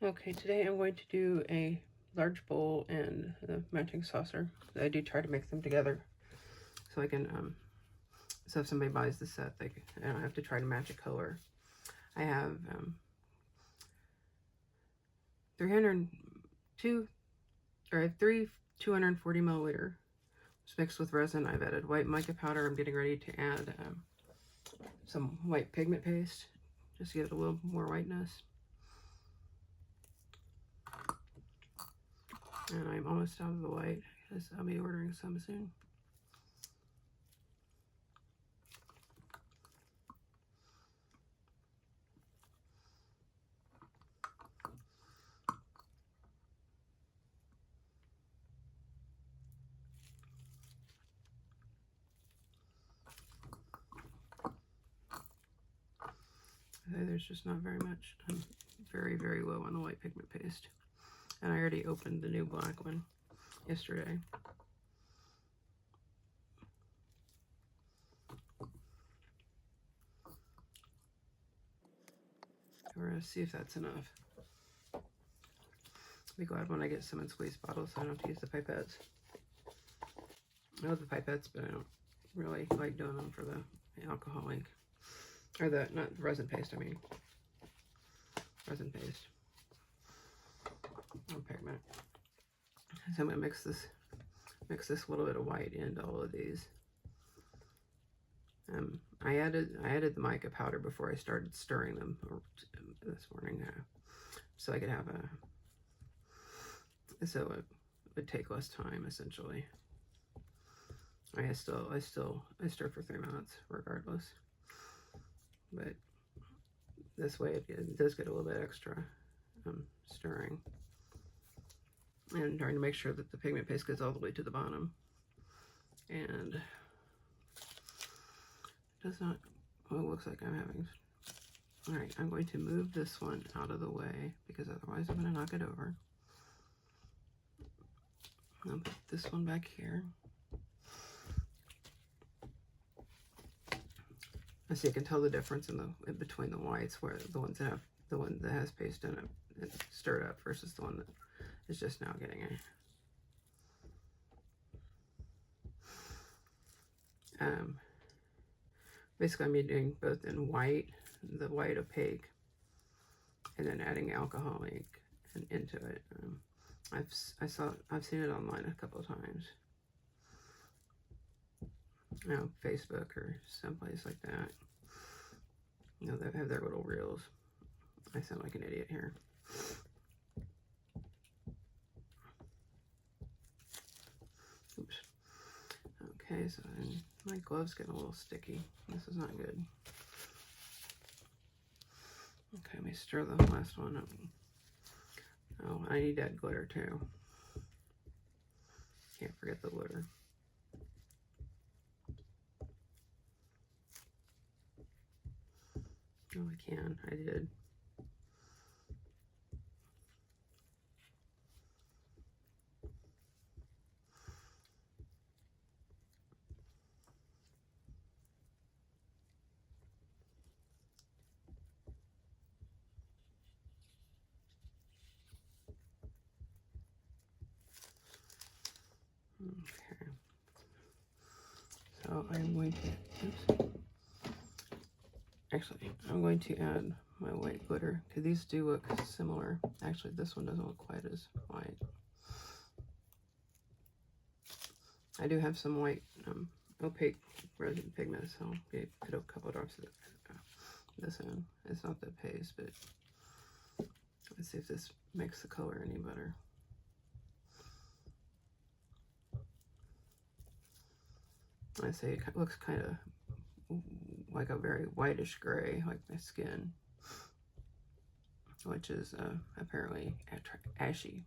Okay, today I'm going to do a large bowl and a matching saucer. I do try to mix them together so I can, so if somebody buys the set, I don't have to try to match a color. I have 302, or I have 240 milliliter. It's mixed with resin. I've added white mica powder. I'm getting ready to add some white pigment paste, just to give it a little more whiteness. And I'm almost out of the white because I'll be ordering some soon. There's just not very much. I'm very, very low on the white pigment paste. And I already opened the new black one yesterday. We're gonna see if that's enough. I'll be glad when I get some in squeeze bottles so I don't have to use the pipettes. I love the pipettes, but I don't really like doing them for the alcohol ink. Or not resin paste, I mean. Resin paste. Or pigment. So I'm gonna mix this little bit of white into all of these. I added the mica powder before I started stirring them this morning, so I could have so it would take less time essentially. I stir for 3 minutes regardless, but this way it does get a little bit extra stirring, and trying to make sure that the pigment paste goes all the way to the bottom. And it does not, well, it looks like I'm having, all right, I'm going to move this one out of the way because otherwise I'm going to knock it over. I'll put this one back here. I see, I can tell the difference in between the whites, where the one that has paste in it and stirred up versus the one that is just now getting it. Basically, I'm doing both in white, the white opaque, and then adding alcohol ink into it. I've seen it online a couple of times. Facebook or someplace like that. They have their little reels. I sound like an idiot here. Oops. Okay, so then my glove's getting a little sticky. This is not good. Okay, let me stir the last one up. Oh, I need that glitter too. Can't forget the glitter. Oh, I can. I did. Okay. So I'm going to, oops. Actually, I'm going to add my white glitter because these do look similar. Actually, this one doesn't look quite as white. I do have some white opaque resin pigment, so I'll put a couple of drops of this in. It's not the paste, but let's see if this makes the color any better. I say it looks kind of like a very whitish gray, like my skin, which is apparently ashy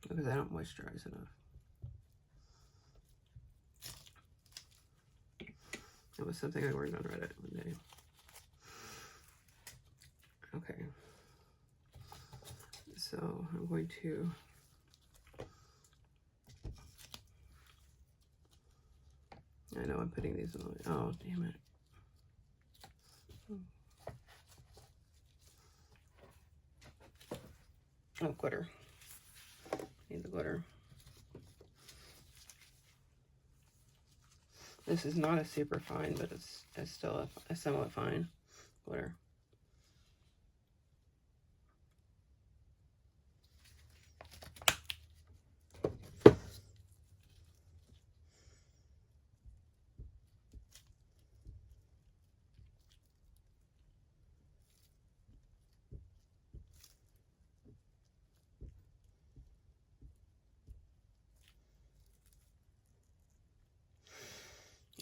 because I don't moisturize enough. It was something I learned on Reddit one day. Okay, so I'm going to I know I'm putting these in the, oh, damn it. Oh, glitter. Need the glitter. This is not a super fine, but it's still a somewhat fine glitter.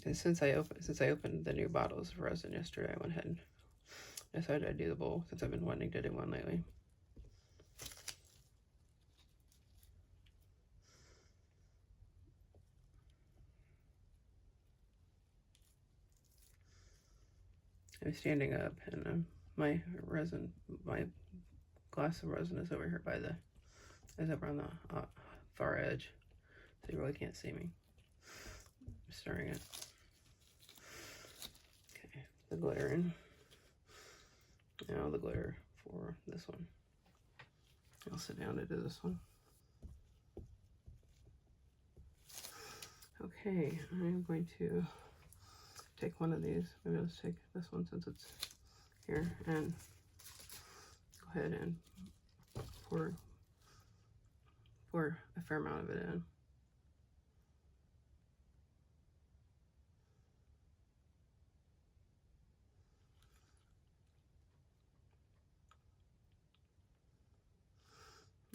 And since I opened the new bottles of resin yesterday, I went ahead and decided I'd do the bowl since I've been wanting to do one lately. I'm standing up, and my glass of resin is over here is over on the far edge, so you really can't see me. I'm stirring it. Okay, the glitter in. Now the glitter for this one. I'll sit down to do this one. Okay, I'm going to take one of these. Maybe let's take this one since it's here, and go ahead and pour a fair amount of it in.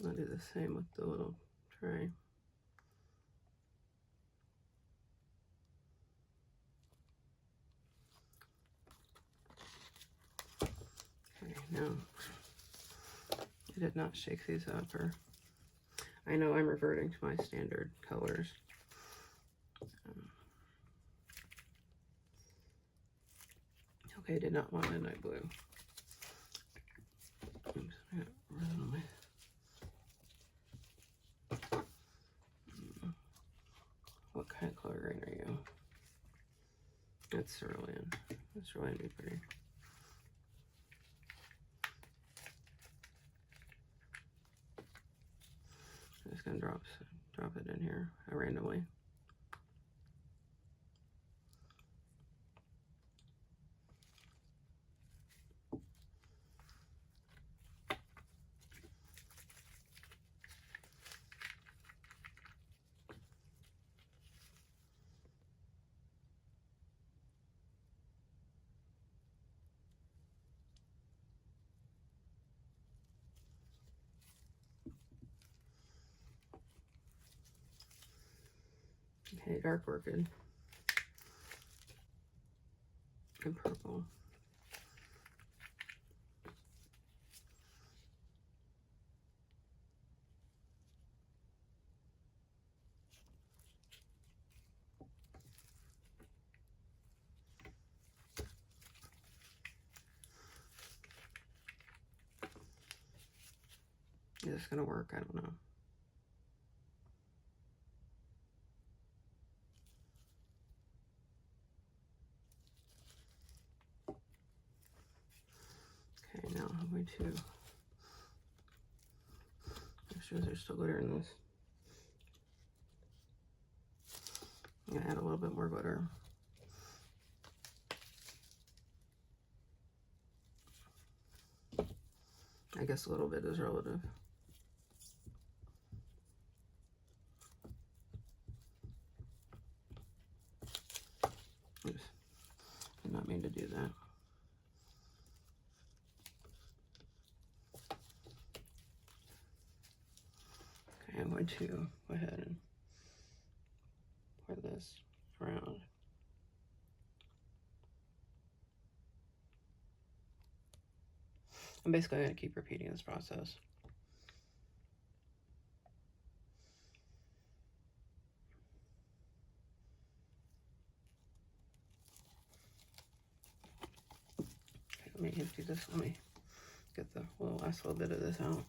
I'll do the same with the little tray. Okay, now I did not shake these up, or I know I'm reverting to my standard colors. Okay, I did not want midnight blue. Oops, I got resin on my. What kind of color green are you? That's cerulean. That's cerulean would be pretty. I'm just gonna drop it in here randomly. Okay, dark orchid and purple. Is this gonna work? I don't know. Okay, now I'm going to make sure there's still glitter in this. I'm gonna add a little bit more glitter. I guess a little bit is relative. Oops, did not mean to do that. Okay, I'm going to go ahead and pour this around. I'm basically going to keep repeating this process. Okay, let me empty this. Let me get the last little bit of this out.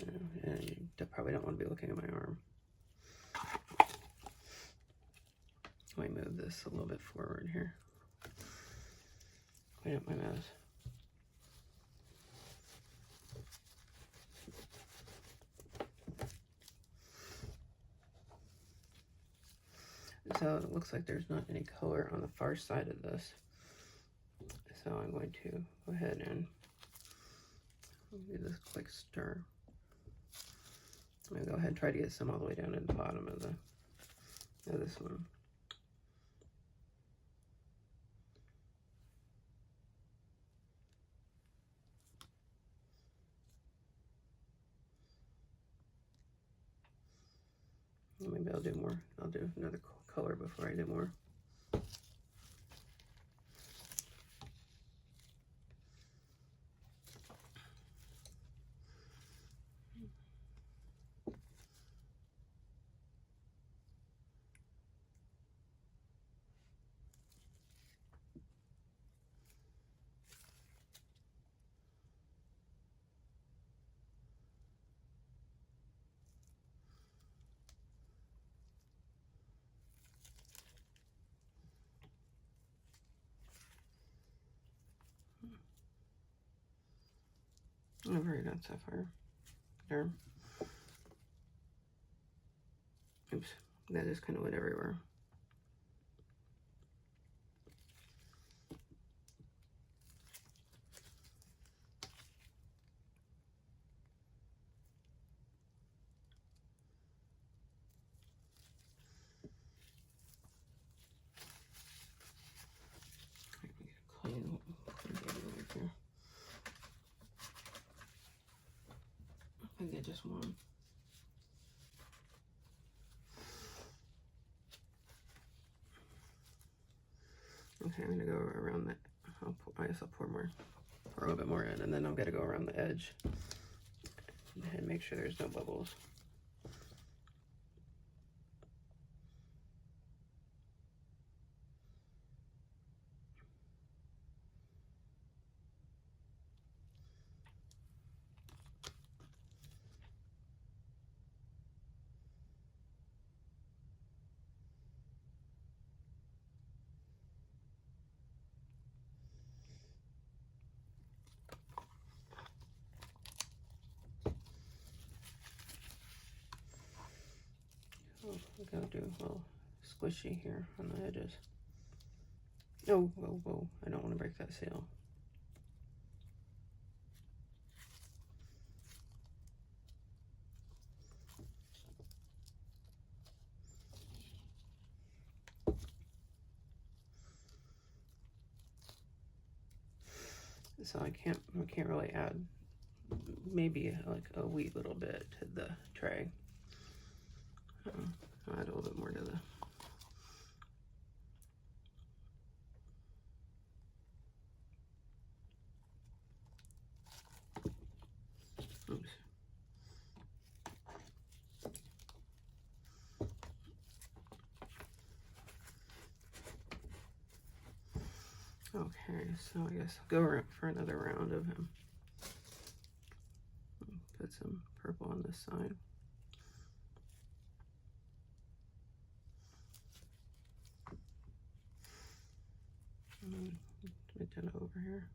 And you probably don't want to be looking at my arm. Let me move this a little bit forward here. Clean up my mess. So it looks like there's not any color on the far side of this. So I'm going to go ahead and do this quick stir. I'm going to go ahead and try to get some all the way down at the bottom of this one. Maybe I'll do more. I'll do another color before I do more. Oh, very good, Sapphire. There. Oops, that just kind of went everywhere. Clean here. I get just one. Okay, I'm gonna go around that. I guess I'll pour a little bit more in, and then I'm gonna go around the edge and make sure there's no bubbles. Oh, I'm gonna do a little squishy here on the edges. Oh, whoa, whoa, I don't want to break that seal. So I can't really add, maybe like a wee little bit to the tray. I'll add a little bit more to the. Oops. Okay, so I guess I'll go around for another round of him. Put some purple on this side. And then over here.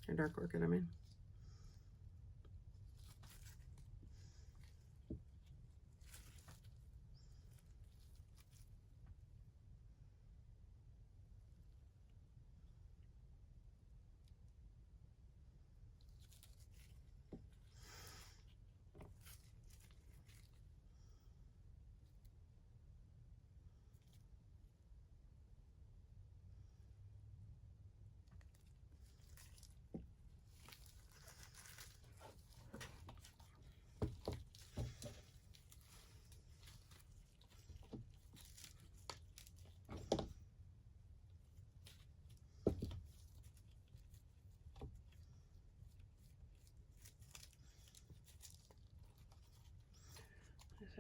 Or dark orchid, I mean.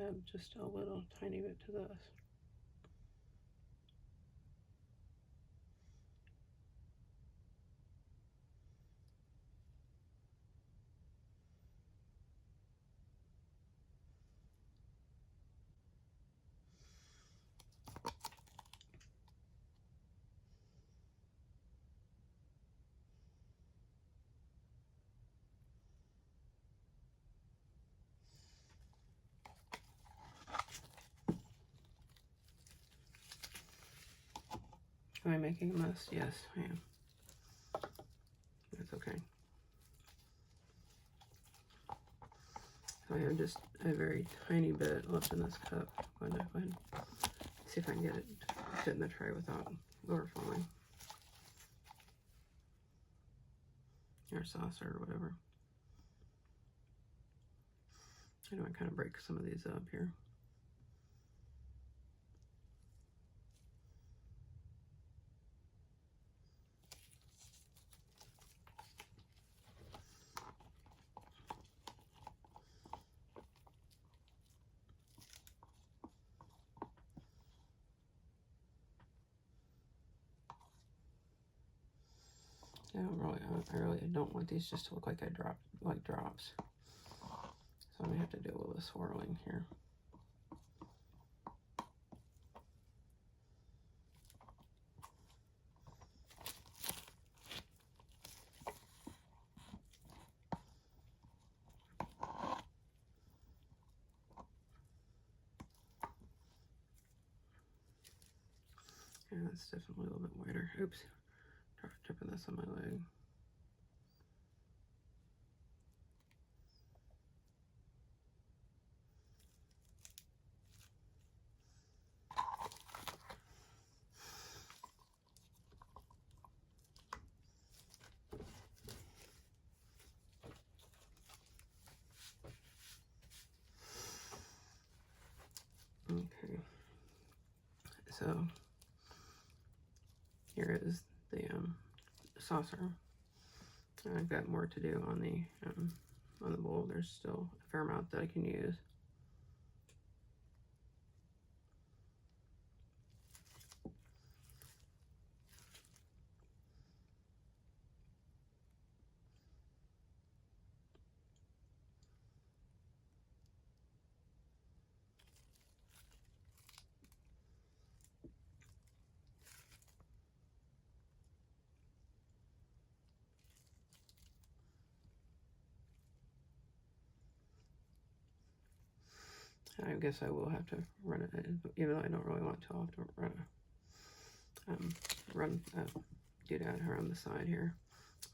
Add just a little tiny bit to this. Am I making a mess? Yes, I am. That's okay. So I have just a very tiny bit left in this cup. I'm going to go ahead and see if I can get it to fit in the tray without overflowing. Or saucer or whatever. I know I kind of break some of these up here. I really don't want these just to look like drops. So I'm gonna have to do a little swirling here. Yeah, that's definitely a little bit whiter. Oops, dripping this on my leg. Okay, so here is the saucer. I've got more to do on the bowl. There's still a fair amount that I can use. I guess I will have to run it, even though I don't really want to. I'll have to run do that around the side here.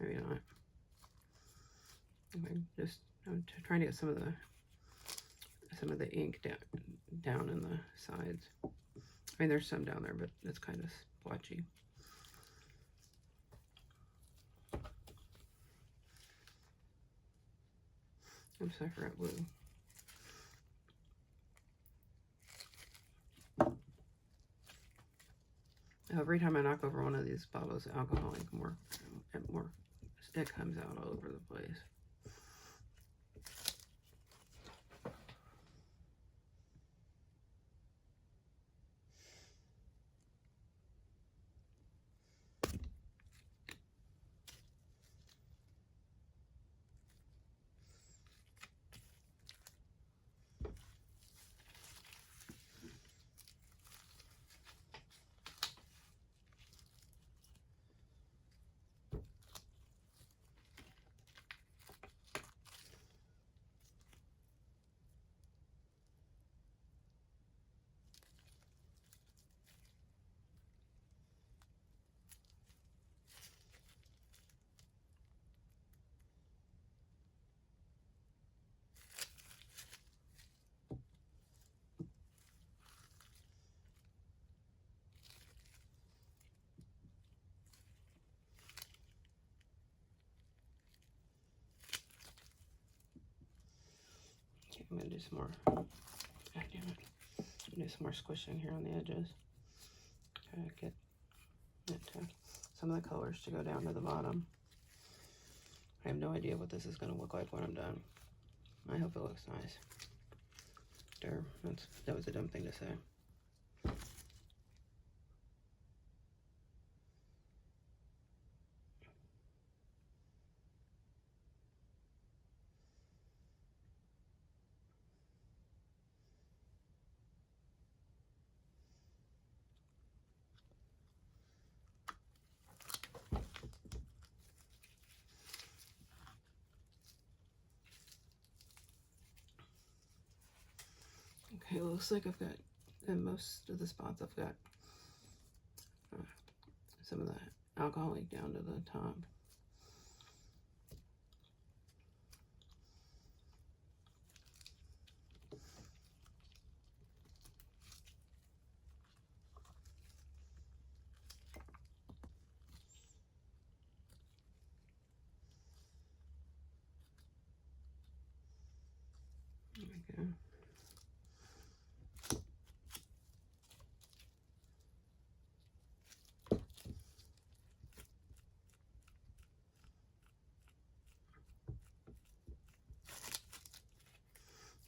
Maybe not. I'm just trying to get some of the ink down in the sides. I mean, there's some down there, but it's kind of splotchy. Oops, I forgot blue. Every time I knock over one of these bottles of alcohol, more it comes out all over the place. Okay, I'm gonna do some more. God damn it! Do some more squishing here on the edges. Okay, get some of the colors to go down to the bottom. I have no idea what this is going to look like when I'm done. I hope it looks nice. There, that was a dumb thing to say. Okay, it looks like I've got, in most of the spots I've got some of the alcohol leak down to the top. There we go.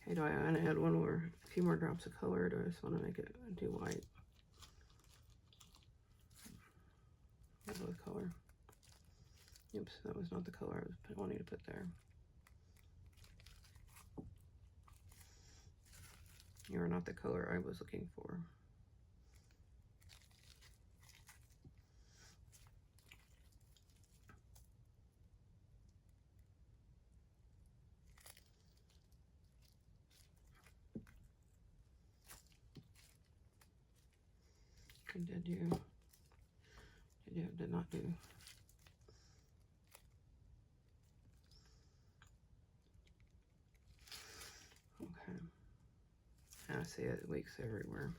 Okay, do I want to add a few more drops of color, or do I just want to make it do white? With color. Oops, that was not the color I was wanting to put there. You are not the color I was looking for. Did not do. Okay. I see it leaks everywhere.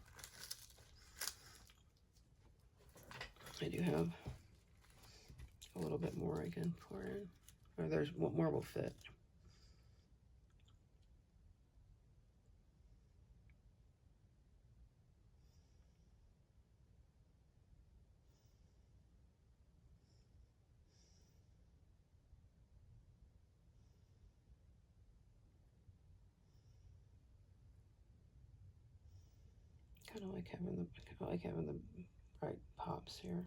I do have a little bit more I can pour in. Or there's what more will fit. I like having the bright pops here.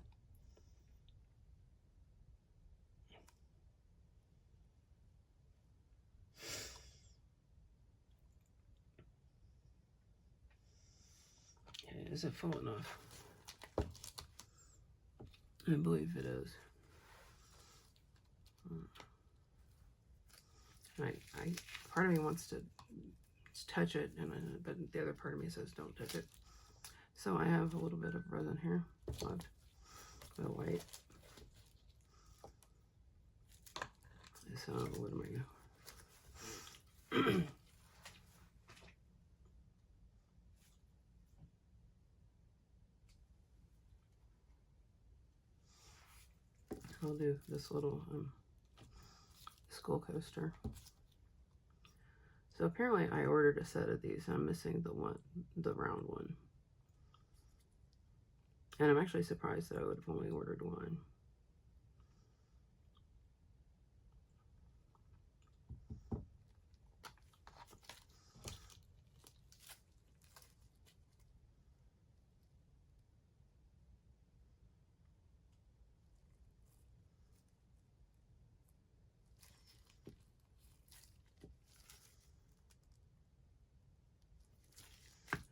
Okay, is it full enough? I believe it is. Part of me wants to touch it, but the other part of me says don't touch it. So I have a little bit of resin here left, a little white. So what am I gonna? I'll do this little skull coaster. So apparently I ordered a set of these. I'm missing the round one. And I'm actually surprised that I would have only ordered one.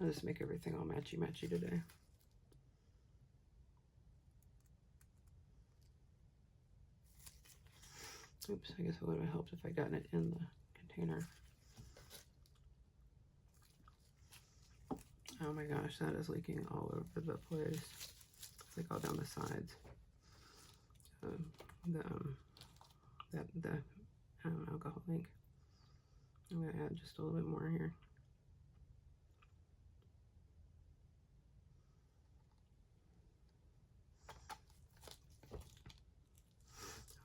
I'll just make everything all matchy-matchy today. Oops, I guess it would have helped if I gotten it in the container. Oh my gosh, that is leaking all over the place. It's like all down the sides. The alcohol ink. I'm gonna add just a little bit more here.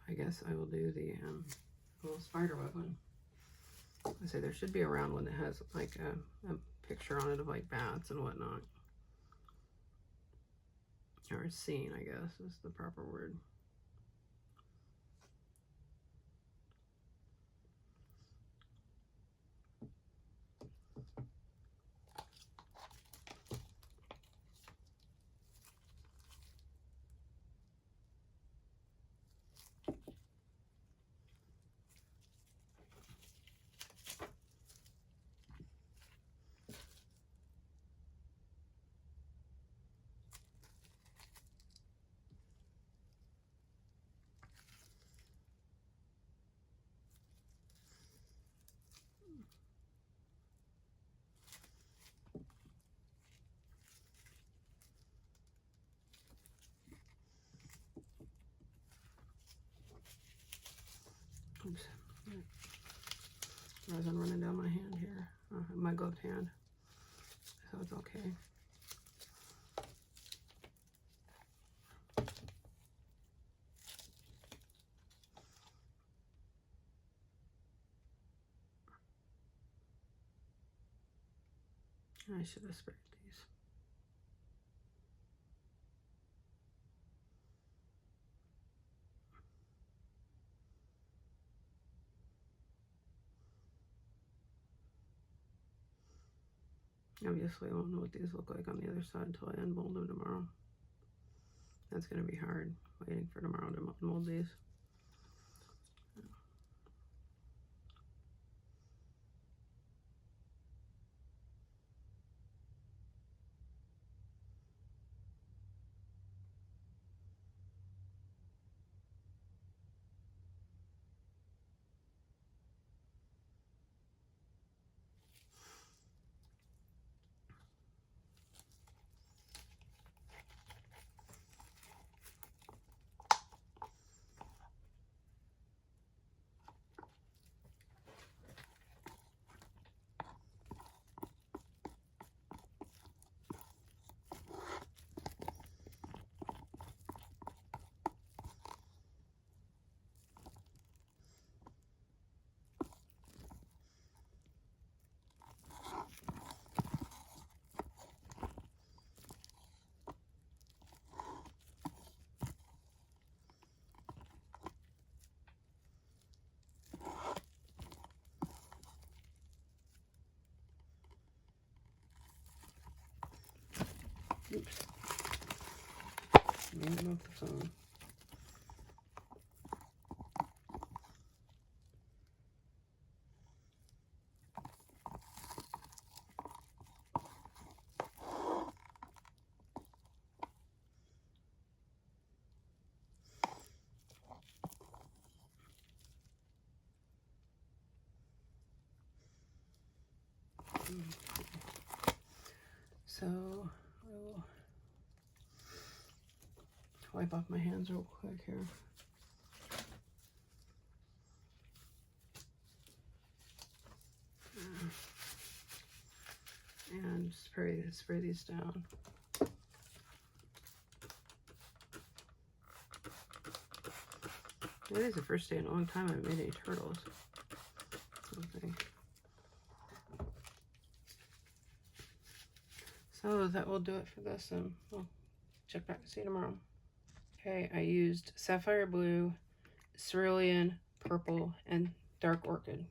I guess I will do the little spider web one. I say there should be a round one that has like a picture on it of like bats and whatnot. Or a scene, I guess is the proper word. Rather than running down my hand here, my gloved hand, so it's okay. I should have sprayed these. Obviously, I won't know what these look like on the other side until I unmold them tomorrow. That's going to be hard, waiting for tomorrow to mold these. Oops. Made it off the phone. So I will wipe off my hands real quick here. And spray these down. It is the first day in a long time I've made any turtles. Okay. So that will do it for this, and we'll check back and see you tomorrow. Okay, I used sapphire blue, cerulean, purple, and dark orchid.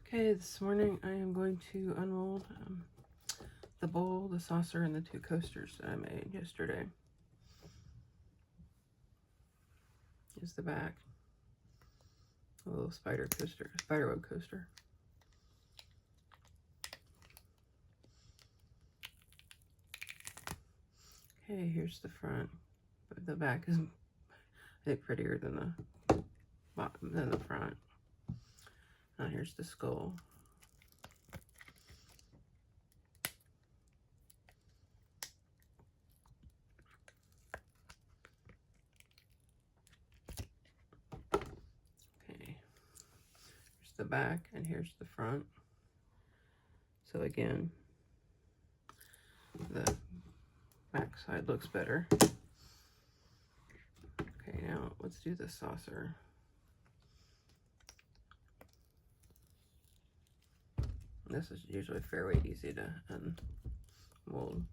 Okay, this morning I am going to unmold the bowl, the saucer, and the 2 coasters that I made yesterday. Here's the back. A little spiderweb coaster. Okay, here's the front. But the back is, I think, prettier than the bottom, than the front. Now here's the skull. Okay, here's the back, and here's the front. So again, the back side looks better. Okay, now let's do the saucer. This is usually fairly easy to unmold.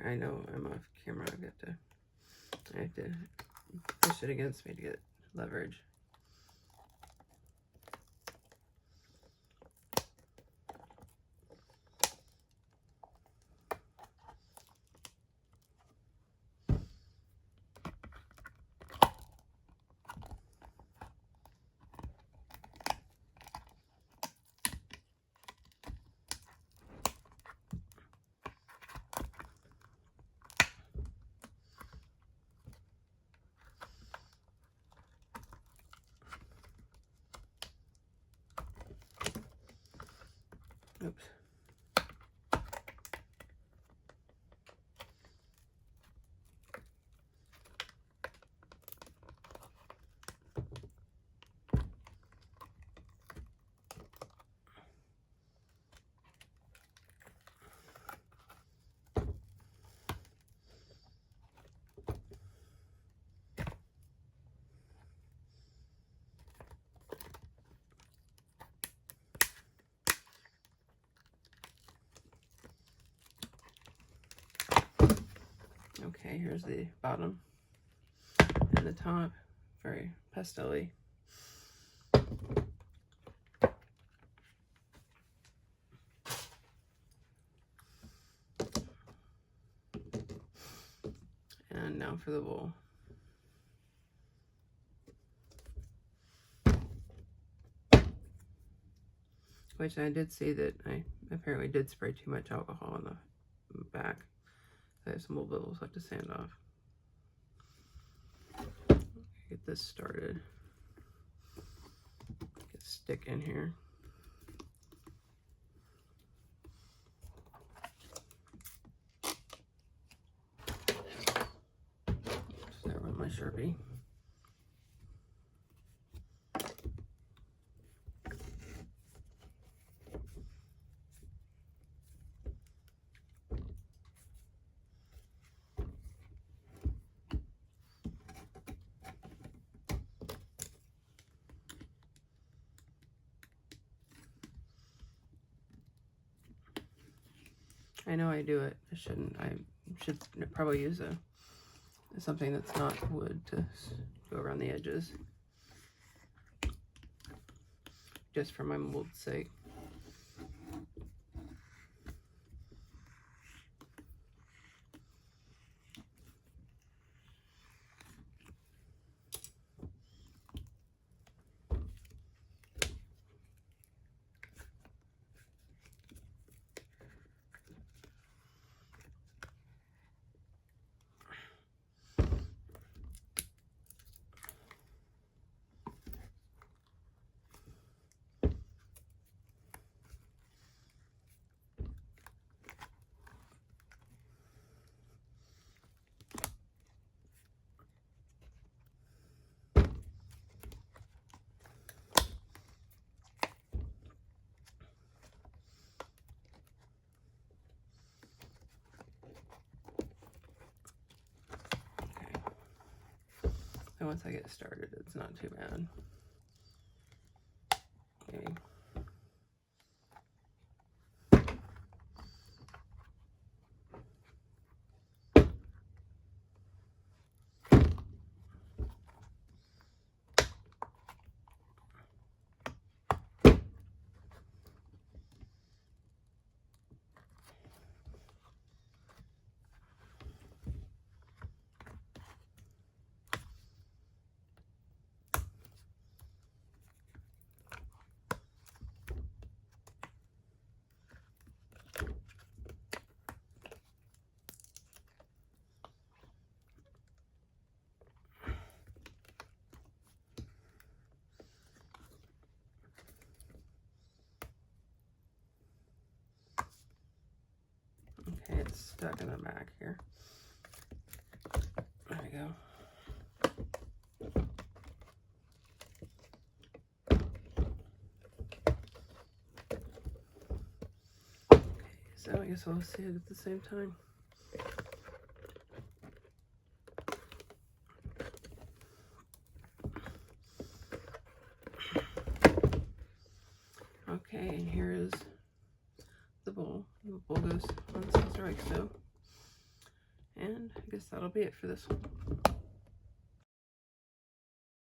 I know I'm off camera. I have to push it against me to get leverage. Oops. Okay, here's the bottom and the top, very pastel-y. And now for the wool. Which I did see that I apparently did spray too much alcohol on the back. I have some wool bubbles I have to sand off. Get this started. Get a stick in here. Start with my Sharpie. I know I do it. I shouldn't. I should probably use something that's not wood to go around the edges, just for my mold's sake. And once I get started, it's not too bad. Okay. Okay, it's stuck in the back here. There we go. Okay, so I guess we'll see it at the same time. Okay, and here is the bowl. The bowl goes on some strike, so. And I guess that'll be it for this one.